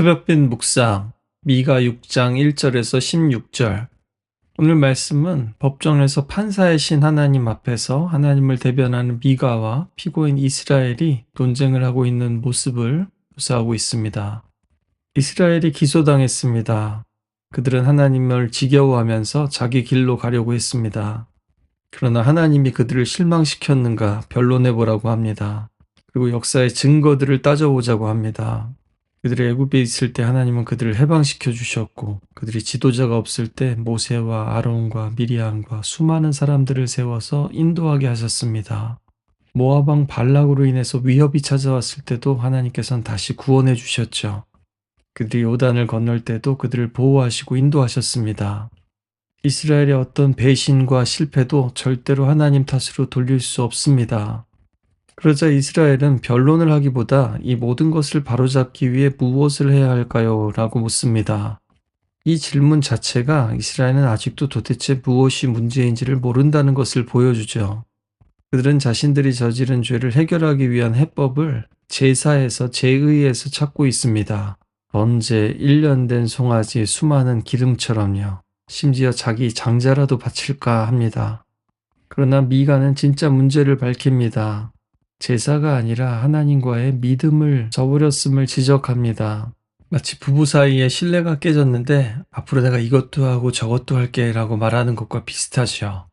새벽빛 묵상 미가 6장 1절에서 16절. 오늘 말씀은 법정에서 판사의 신 하나님 앞에서 하나님을 대변하는 미가와 피고인 이스라엘이 논쟁을 하고 있는 모습을 묘사하고 있습니다. 이스라엘이 기소당했습니다. 그들은 하나님을 지겨워하면서 자기 길로 가려고 했습니다. 그러나 하나님이 그들을 실망시켰는가 변론해보라고 합니다. 그리고 역사의 증거들을 따져보자고 합니다. 그들이 애굽에 있을 때 하나님은 그들을 해방시켜 주셨고, 그들이 지도자가 없을 때 모세와 아론과 미리암과 수많은 사람들을 세워서 인도하게 하셨습니다. 모압 왕 발락으로 인해서 위협이 찾아왔을 때도 하나님께서는 다시 구원해 주셨죠. 그들이 요단을 건널 때도 그들을 보호하시고 인도하셨습니다. 이스라엘의 어떤 배신과 실패도 절대로 하나님 탓으로 돌릴 수 없습니다. 그러자 이스라엘은 변론을 하기보다 이 모든 것을 바로잡기 위해 무엇을 해야 할까요? 라고 묻습니다. 이 질문 자체가 이스라엘은 아직도 도대체 무엇이 문제인지를 모른다는 것을 보여주죠. 그들은 자신들이 저지른 죄를 해결하기 위한 해법을 제사에서 제의에서 찾고 있습니다. 언제 1년 된 송아지 수많은 기름처럼요. 심지어 자기 장자라도 바칠까 합니다. 그러나 미가는 진짜 문제를 밝힙니다. 제사가 아니라 하나님과의 믿음을 저버렸음을 지적합니다. 마치 부부 사이에 신뢰가 깨졌는데 앞으로 내가 이것도 하고 저것도 할게 라고 말하는 것과 비슷하죠.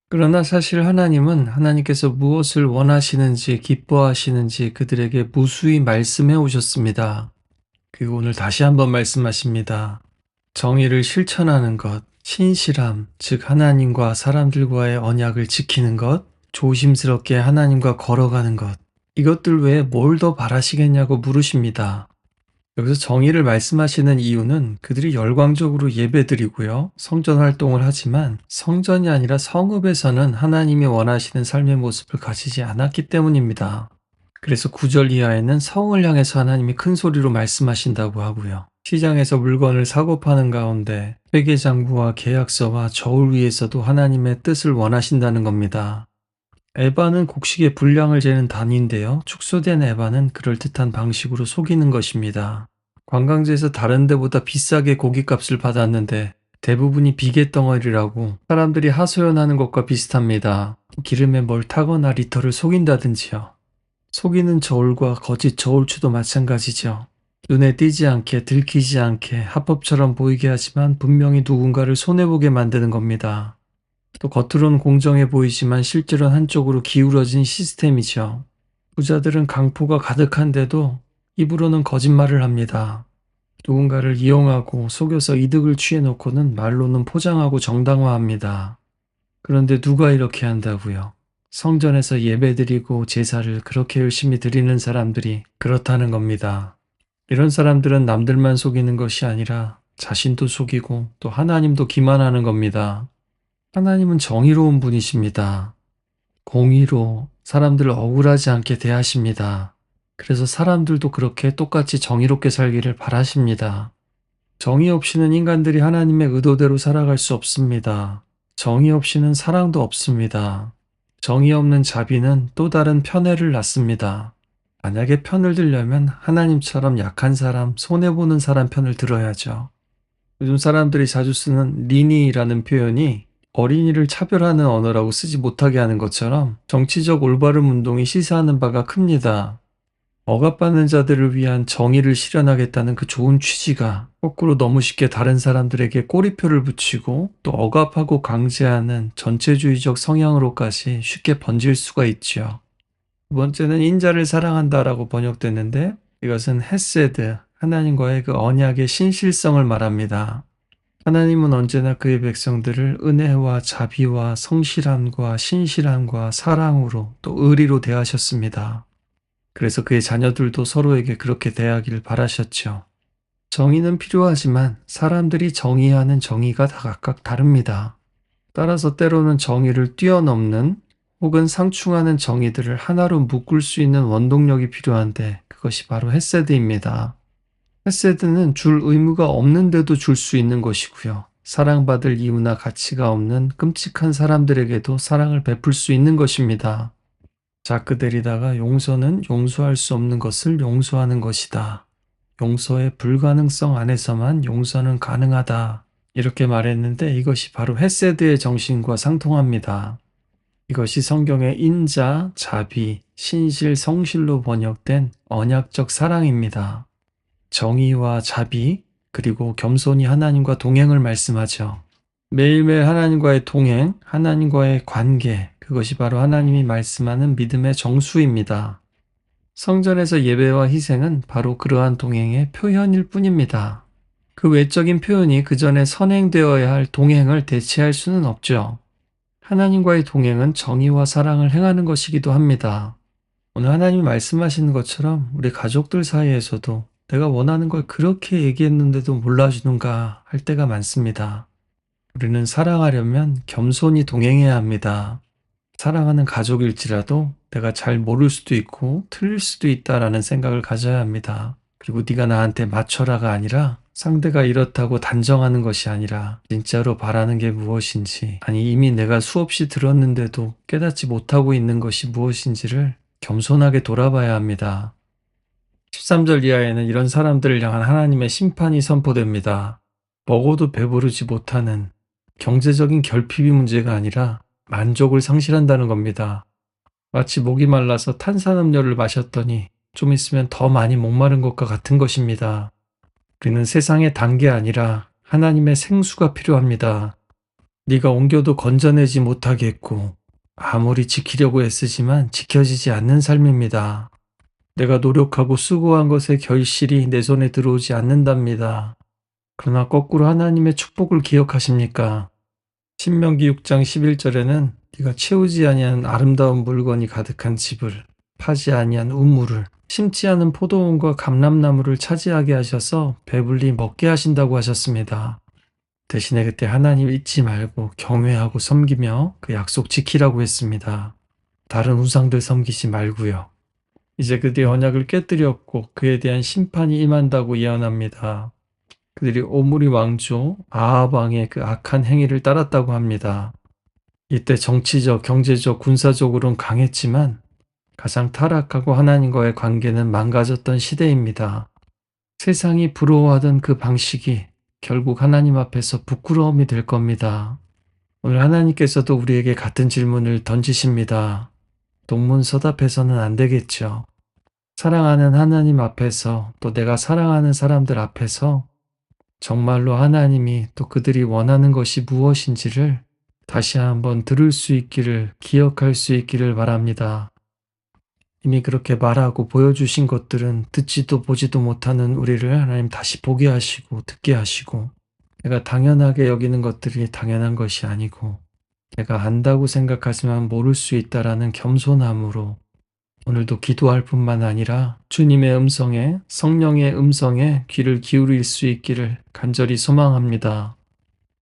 그러나 사실 하나님은 하나님께서 무엇을 원하시는지 기뻐하시는지 그들에게 무수히 말씀해 오셨습니다. 그리고 오늘 다시 한번 말씀하십니다. 정의를 실천하는 것, 신실함, 즉 하나님과 사람들과의 언약을 지키는 것, 조심스럽게 하나님과 걸어가는 것, 이것들 외에 뭘 더 바라시겠냐고 물으십니다. 여기서 정의를 말씀하시는 이유는 그들이 열광적으로 예배드리고요, 성전 활동을 하지만 성전이 아니라 성읍에서는 하나님이 원하시는 삶의 모습을 가지지 않았기 때문입니다. 그래서 9절 이하에는 성을 향해서 하나님이 큰 소리로 말씀하신다고 하고요. 시장에서 물건을 사고 파는 가운데 회계장부와 계약서와 저울 위에서도 하나님의 뜻을 원하신다는 겁니다. 에바는 곡식의 분량을 재는 단위인데요. 축소된 에바는 그럴듯한 방식으로 속이는 것입니다. 관광지에서 다른 데보다 비싸게 고깃값을 받았는데 대부분이 비계덩어리라고 사람들이 하소연하는 것과 비슷합니다. 기름에 뭘 타거나 리터를 속인다든지요. 속이는 저울과 거짓 저울추도 마찬가지죠. 눈에 띄지 않게 들키지 않게 합법처럼 보이게 하지만 분명히 누군가를 손해보게 만드는 겁니다. 또 겉으로는 공정해 보이지만 실제로는 한쪽으로 기울어진 시스템이죠. 부자들은 강포가 가득한데도 입으로는 거짓말을 합니다. 누군가를 이용하고 속여서 이득을 취해놓고는 말로는 포장하고 정당화합니다. 그런데 누가 이렇게 한다고요? 성전에서 예배드리고 제사를 그렇게 열심히 드리는 사람들이 그렇다는 겁니다. 이런 사람들은 남들만 속이는 것이 아니라 자신도 속이고 또 하나님도 기만하는 겁니다. 하나님은 정의로운 분이십니다. 공의로 사람들을 억울하지 않게 대하십니다. 그래서 사람들도 그렇게 똑같이 정의롭게 살기를 바라십니다. 정의 없이는 인간들이 하나님의 의도대로 살아갈 수 없습니다. 정의 없이는 사랑도 없습니다. 정의 없는 자비는 또 다른 편애를 낳습니다. 만약에 편을 들려면 하나님처럼 약한 사람, 손해보는 사람 편을 들어야죠. 요즘 사람들이 자주 쓰는 리니라는 표현이 어린이를 차별하는 언어라고 쓰지 못하게 하는 것처럼 정치적 올바름 운동이 시사하는 바가 큽니다. 억압받는 자들을 위한 정의를 실현하겠다는 그 좋은 취지가 거꾸로 너무 쉽게 다른 사람들에게 꼬리표를 붙이고 또 억압하고 강제하는 전체주의적 성향으로까지 쉽게 번질 수가 있죠. 두 번째는 인자를 사랑한다라고 번역됐는데 이것은 헤세드, 하나님과의 그 언약의 신실성을 말합니다. 하나님은 언제나 그의 백성들을 은혜와 자비와 성실함과 신실함과 사랑으로 또 의리로 대하셨습니다. 그래서 그의 자녀들도 서로에게 그렇게 대하기를 바라셨죠. 정의는 필요하지만 사람들이 정의하는 정의가 다 각각 다릅니다. 따라서 때로는 정의를 뛰어넘는 혹은 상충하는 정의들을 하나로 묶을 수 있는 원동력이 필요한데 그것이 바로 헤세드입니다. 헤세드는 줄 의무가 없는데도 줄 수 있는 것이고요. 사랑받을 이유나 가치가 없는 끔찍한 사람들에게도 사랑을 베풀 수 있는 것입니다. 자크데리다가 용서는 용서할 수 없는 것을 용서하는 것이다. 용서의 불가능성 안에서만 용서는 가능하다. 이렇게 말했는데 이것이 바로 헤세드의 정신과 상통합니다. 이것이 성경의 인자, 자비, 신실, 성실로 번역된 언약적 사랑입니다. 정의와 자비, 그리고 겸손히 하나님과 동행을 말씀하죠. 매일매일 하나님과의 동행, 하나님과의 관계, 그것이 바로 하나님이 말씀하는 믿음의 정수입니다. 성전에서 예배와 희생은 바로 그러한 동행의 표현일 뿐입니다. 그 외적인 표현이 그 전에 선행되어야 할 동행을 대체할 수는 없죠. 하나님과의 동행은 정의와 사랑을 행하는 것이기도 합니다. 오늘 하나님이 말씀하시는 것처럼 우리 가족들 사이에서도 내가 원하는 걸 그렇게 얘기했는데도 몰라주는가 할 때가 많습니다. 우리는 사랑하려면 겸손히 동행해야 합니다. 사랑하는 가족일지라도 내가 잘 모를 수도 있고 틀릴 수도 있다라는 생각을 가져야 합니다. 그리고 네가 나한테 맞춰라가 아니라 상대가 이렇다고 단정하는 것이 아니라 진짜로 바라는 게 무엇인지, 아니 이미 내가 수없이 들었는데도 깨닫지 못하고 있는 것이 무엇인지를 겸손하게 돌아봐야 합니다. 13절 이하에는 이런 사람들을 향한 하나님의 심판이 선포됩니다. 먹어도 배부르지 못하는 경제적인 결핍이 문제가 아니라 만족을 상실한다는 겁니다. 마치 목이 말라서 탄산음료를 마셨더니 좀 있으면 더 많이 목마른 것과 같은 것입니다. 우리는 세상의 단 게 아니라 하나님의 생수가 필요합니다. 네가 옮겨도 건져내지 못하겠고 아무리 지키려고 애쓰지만 지켜지지 않는 삶입니다. 내가 노력하고 수고한 것의 결실이 내 손에 들어오지 않는답니다. 그러나 거꾸로 하나님의 축복을 기억하십니까? 신명기 6장 11절에는 네가 채우지 아니한 아름다운 물건이 가득한 집을, 파지 아니한 우물을, 심지 않은 포도원과 감람나무를 차지하게 하셔서 배불리 먹게 하신다고 하셨습니다. 대신에 그때 하나님 잊지 말고 경외하고 섬기며 그 약속 지키라고 했습니다. 다른 우상들 섬기지 말고요. 이제 그들이 언약을 깨뜨렸고 그에 대한 심판이 임한다고 예언합니다. 그들이 오므리 왕조 아합 왕의 그 악한 행위를 따랐다고 합니다. 이때 정치적, 경제적, 군사적으로는 강했지만 가장 타락하고 하나님과의 관계는 망가졌던 시대입니다. 세상이 부러워하던 그 방식이 결국 하나님 앞에서 부끄러움이 될 겁니다. 오늘 하나님께서도 우리에게 같은 질문을 던지십니다. 동문서답해서는 안 되겠죠. 사랑하는 하나님 앞에서 또 내가 사랑하는 사람들 앞에서 정말로 하나님이 또 그들이 원하는 것이 무엇인지를 다시 한번 들을 수 있기를, 기억할 수 있기를 바랍니다. 이미 그렇게 말하고 보여주신 것들은 듣지도 보지도 못하는 우리를 하나님 다시 보게 하시고 듣게 하시고, 내가 당연하게 여기는 것들이 당연한 것이 아니고 내가 안다고 생각하지만 모를 수 있다라는 겸손함으로 오늘도 기도할 뿐만 아니라 주님의 음성에, 성령의 음성에 귀를 기울일 수 있기를 간절히 소망합니다.